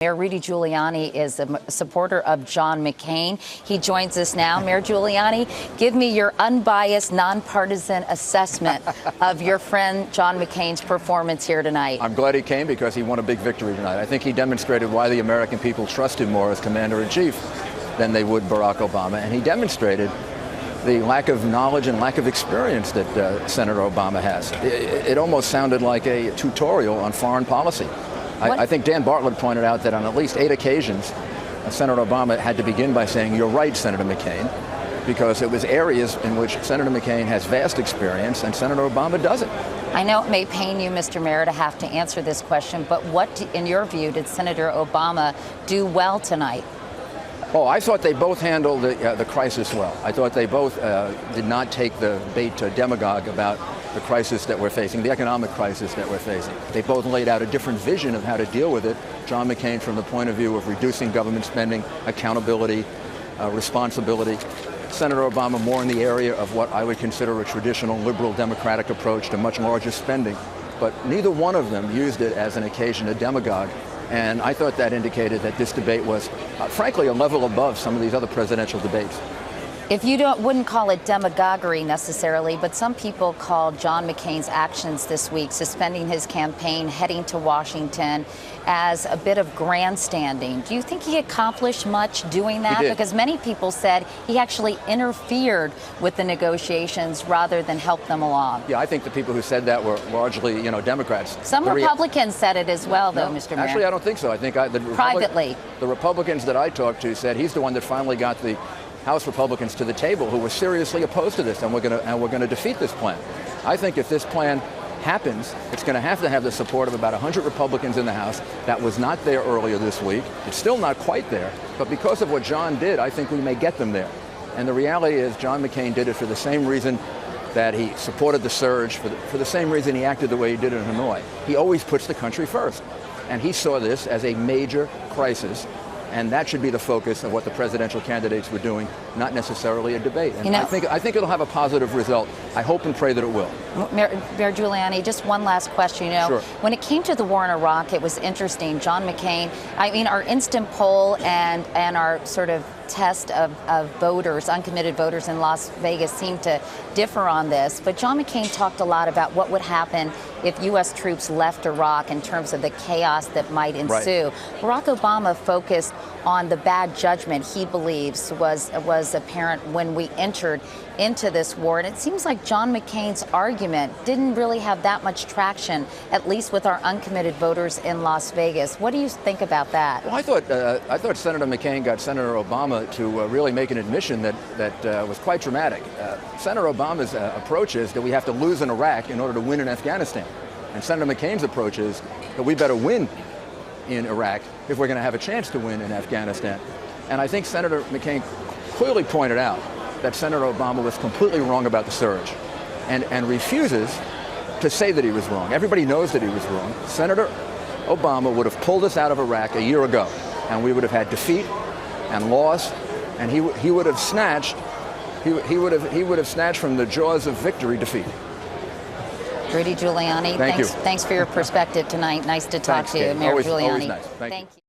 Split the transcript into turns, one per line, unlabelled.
Mayor Rudy Giuliani is a supporter of John McCain. He joins us now. Mayor Giuliani, give me your unbiased, nonpartisan assessment of your friend John McCain's performance here tonight.
I'm glad he came because he won a big victory tonight. I think he demonstrated why the American people trust him more as commander-in-chief than they would Barack Obama. And he demonstrated the lack of knowledge and lack of experience that Senator Obama has. It almost sounded like a tutorial on foreign policy. I think Dan Bartlett pointed out that on at least 8 occasions, Senator Obama had to begin by saying, "You're right, Senator McCain," because it was areas in which Senator McCain has vast experience and Senator Obama doesn't.
I know it may pain you, Mr. Mayor, to have to answer this question, but what, in your view, did Senator Obama do well tonight?
Oh, I thought they both handled the crisis well. I thought they both did not take the bait to demagogue about the crisis that we're facing, the economic crisis that we're facing. They both laid out a different vision of how to deal with it. John McCain from the point of view of reducing government spending, accountability, responsibility. Senator Obama more in the area of what I would consider a traditional liberal democratic approach to much larger spending. But neither one of them used it as an occasion to demagogue. And I thought that indicated that this debate was, frankly, a level above some of these other presidential debates.
If you wouldn't call it demagoguery necessarily, but some people call John McCain's actions this week, suspending his campaign, heading to Washington, as a bit of grandstanding. Do you think he accomplished much doing that?
He did.
Because many people said he actually interfered with the negotiations rather than help them along.
Yeah, I think the people who said that were largely, Democrats.
Some Republicans said it as well, though,
No,
Mr. Mayor.
Actually, I don't think so. I think
privately,
the Republicans that I talked to said he's the one that finally got the House Republicans to the table who were seriously opposed to this, and we're going to defeat this plan. I think if this plan happens, it's going to have the support of about 100 Republicans in the House. That was not there earlier this week. It's still not quite there, but because of what John did, I think we may get them there. And the reality is John McCain did it for the same reason that he supported the surge, for the same reason he acted the way he did in Hanoi. He always puts the country first, and he saw this as a major crisis. And that should be the focus of what the presidential candidates were doing, not necessarily a debate. And I think it'll have a positive result. I hope and pray that it will.
Mayor Giuliani, just one last question.
Sure.
When it came to the war in Iraq, it was interesting. John McCain, our instant poll and our sort of test of voters, uncommitted voters in Las Vegas seemed to differ on this. But John McCain talked a lot about what would happen if U.S. troops left Iraq in terms of the chaos that might ensue.
Right.
Barack Obama focused on the bad judgment he believes was apparent when we entered into this war. And it seems like John McCain's argument didn't really have that much traction, at least with our uncommitted voters in Las Vegas. What do you think about that?
Well, I thought Senator McCain got Senator Obama to really make an admission that was quite dramatic. Senator Obama's approach is that we have to lose in Iraq in order to win in Afghanistan. And Senator McCain's approach is that we better win in Iraq if we're going to have a chance to win in Afghanistan. And I think Senator McCain clearly pointed out that Senator Obama was completely wrong about the surge and refuses to say that he was wrong. Everybody knows that he was wrong. Senator Obama would have pulled us out of Iraq a year ago, and we would have had defeat and loss, and he would have snatched from the jaws of victory defeat.
Rudy Giuliani,
Thank you.
Thanks for your perspective tonight. Nice to talk to you,
Kate.
Mayor
Always
Giuliani.
nice. Thank you.